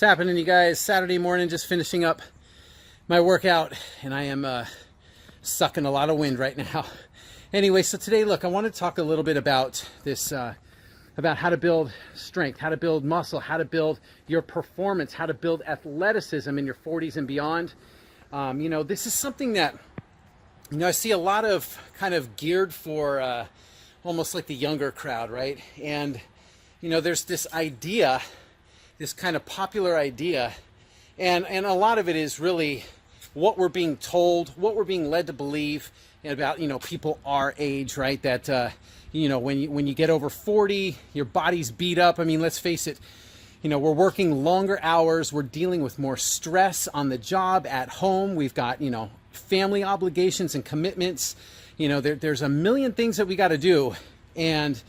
happening, you guys? Saturday morning, just finishing up my workout, and I am sucking a lot of wind right now. Anyway, so today, look, I want to talk a little bit about this, about how to build strength, how to build muscle, how to build your performance, how to build athleticism in your 40s and beyond. This is something that, I see a lot of kind of geared for almost like the younger crowd, right? And, there's this idea, this kind of popular idea, and a lot of it is really what we're being told, what we're being led to believe about, people our age, right? That, when you get over 40, your body's beat up. I mean, let's face it, we're working longer hours. We're dealing with more stress on the job, at home. We've got, family obligations and commitments. There's a million things that we got to do. And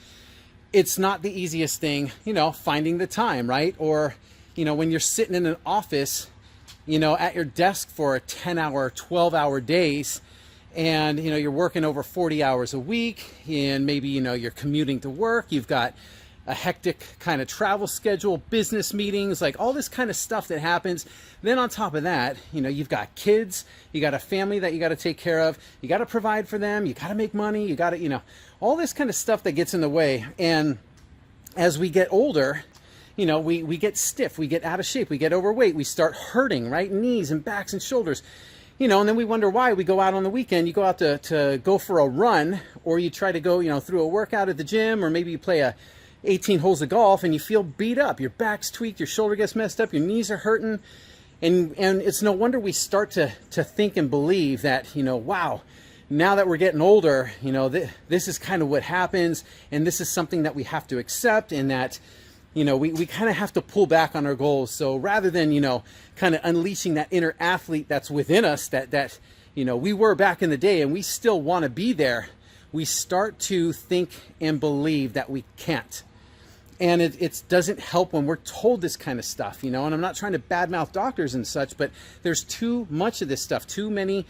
it's not the easiest thing, finding the time, right? Or, when you're sitting in an office, at your desk for a 10-hour, 12-hour days, and, you're working over 40 hours a week, and maybe, you're commuting to work, you've got a hectic kind of travel schedule, business meetings, like all this kind of stuff that happens. Then on top of that, you've got kids, you got a family that you got to take care of, you got to provide for them, you got to make money, you got to, all this kind of stuff that gets in the way. And as we get older, we get stiff, we get out of shape, we get overweight, we start hurting, right? Knees and backs and shoulders, and then we wonder why. We go out on the weekend, you go out to go for a run, or you try to go, through a workout at the gym, or maybe you play 18 holes of golf and you feel beat up, your back's tweaked, your shoulder gets messed up, your knees are hurting. And it's no wonder we start to think and believe that, wow, now that we're getting older, this is kind of what happens, and this is something that we have to accept, and that, we kind of have to pull back on our goals. So rather than, kind of unleashing that inner athlete that's within us, that we were back in the day and we still want to be there, we start to think and believe that we can't. And it doesn't help when we're told this kind of stuff, and I'm not trying to badmouth doctors and such, but there's too much of this stuff, too many,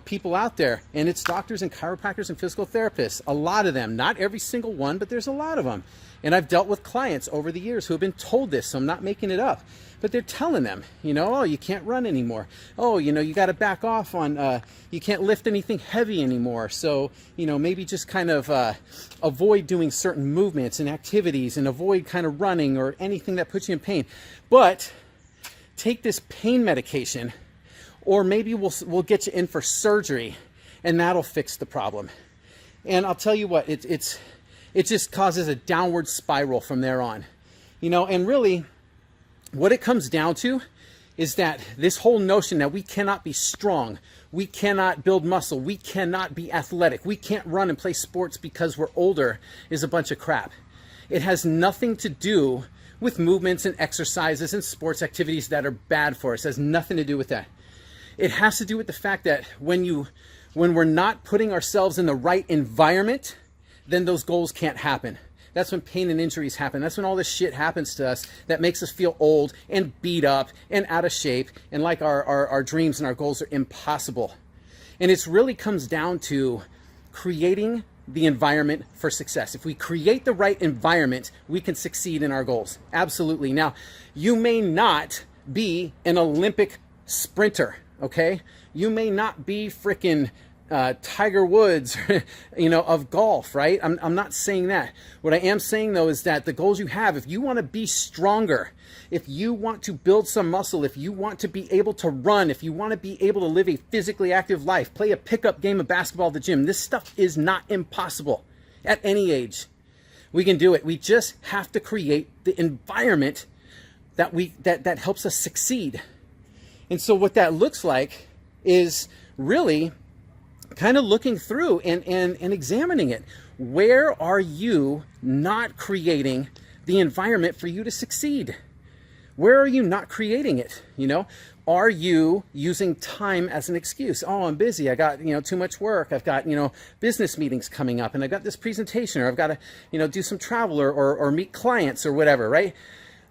people out there, and it's doctors and chiropractors and physical therapists, a lot of them, not every single one, but there's a lot of them. And I've dealt with clients over the years who have been told this, so I'm not making it up, but they're telling them, oh, you can't run anymore. Oh, you got to back off on, you can't lift anything heavy anymore. So, maybe just kind of avoid doing certain movements and activities, and avoid kind of running or anything that puts you in pain. But take this pain medication, or maybe we'll get you in for surgery, and that'll fix the problem. And I'll tell you what, it just causes a downward spiral from there on. And really, what it comes down to is that this whole notion that we cannot be strong, we cannot build muscle, we cannot be athletic, we can't run and play sports because we're older is a bunch of crap. It has nothing to do with movements and exercises and sports activities that are bad for us. It has nothing to do with that. It has to do with the fact that when we're not putting ourselves in the right environment, then those goals can't happen. That's when pain and injuries happen. That's when all this shit happens to us that makes us feel old and beat up and out of shape, and like our dreams and our goals are impossible. And it really comes down to creating the environment for success. If we create the right environment, we can succeed in our goals. Absolutely. Now, you may not be an Olympic sprinter, okay? You may not be freaking Tiger Woods, of golf, right? I'm not saying that. What I am saying, though, is that the goals you have, if you want to be stronger, if you want to build some muscle, if you want to be able to run, if you want to be able to live a physically active life, play a pickup game of basketball at the gym, this stuff is not impossible at any age. We can do it. We just have to create the environment that helps us succeed. And so what that looks like is really kind of looking through and examining it. Where are you not creating the environment for you to succeed? Where are you not creating it? Are you using time as an excuse? Oh, I'm busy. I got, too much work. I've got, business meetings coming up, and I've got this presentation, or I've got to, do some travel or meet clients or whatever, right?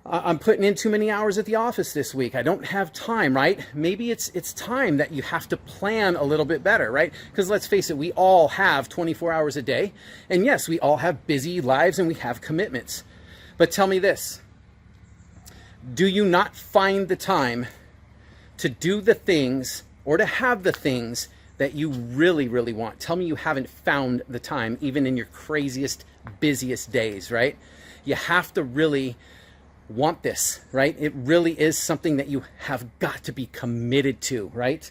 I'm putting in too many hours at the office this week. I don't have time, right? Maybe it's time that you have to plan a little bit better, right? Because let's face it, we all have 24 hours a day. And yes, we all have busy lives and we have commitments. But tell me this. Do you not find the time to do the things or to have the things that you really, really want? Tell me you haven't found the time, even in your craziest, busiest days, right? You have to really want this, right? It really is something that you have got to be committed to, right?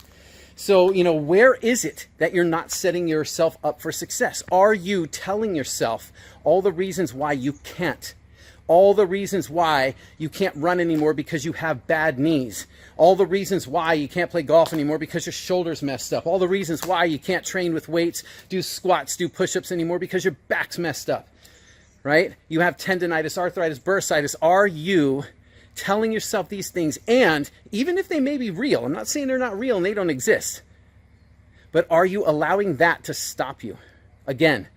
So, where is it that you're not setting yourself up for success? Are you telling yourself all the reasons why you can't? All the reasons why you can't run anymore because you have bad knees. All the reasons why you can't play golf anymore because your shoulder's messed up. All the reasons why you can't train with weights, do squats, do push-ups anymore because your back's messed up, right? You have tendonitis, arthritis, bursitis. Are you telling yourself these things? And even if they may be real, I'm not saying they're not real and they don't exist, but are you allowing that to stop you? Again,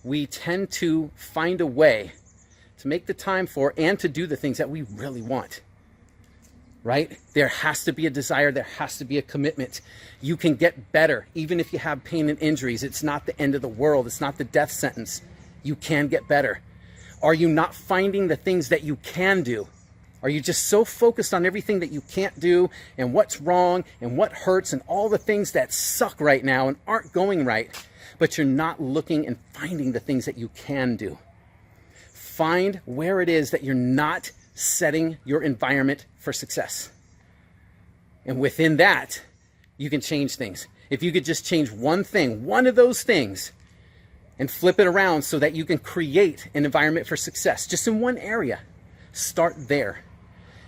we tend to find a way to make the time for and to do the things that we really want, right? There has to be a desire. There has to be a commitment. You can get better even if you have pain and injuries. It's not the end of the world. It's not the death sentence. You can get better. Are you not finding the things that you can do? Are you just so focused on everything that you can't do and what's wrong and what hurts and all the things that suck right now and aren't going right, but you're not looking and finding the things that you can do? Find where it is that you're not setting your environment for success. And within that, you can change things. If you could just change one thing, one of those things, and flip it around so that you can create an environment for success, just in one area, start there.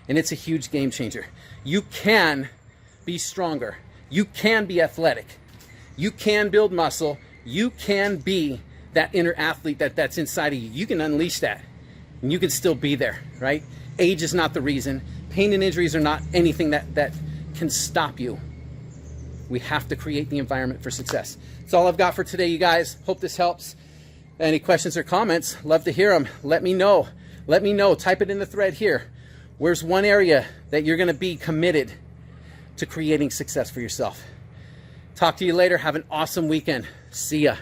And it's a huge game changer. You can be stronger. You can be athletic. You can build muscle. You can be that inner athlete that's inside of you. You can unleash that and you can still be there, right? Age is not the reason. Pain and injuries are not anything that can stop you. We have to create the environment for success. That's all I've got for today, you guys. Hope this helps. Any questions or comments? Love to hear them. Let me know. Let me know. Type it in the thread here. Where's one area that you're going to be committed to creating success for yourself? Talk to you later. Have an awesome weekend. See ya.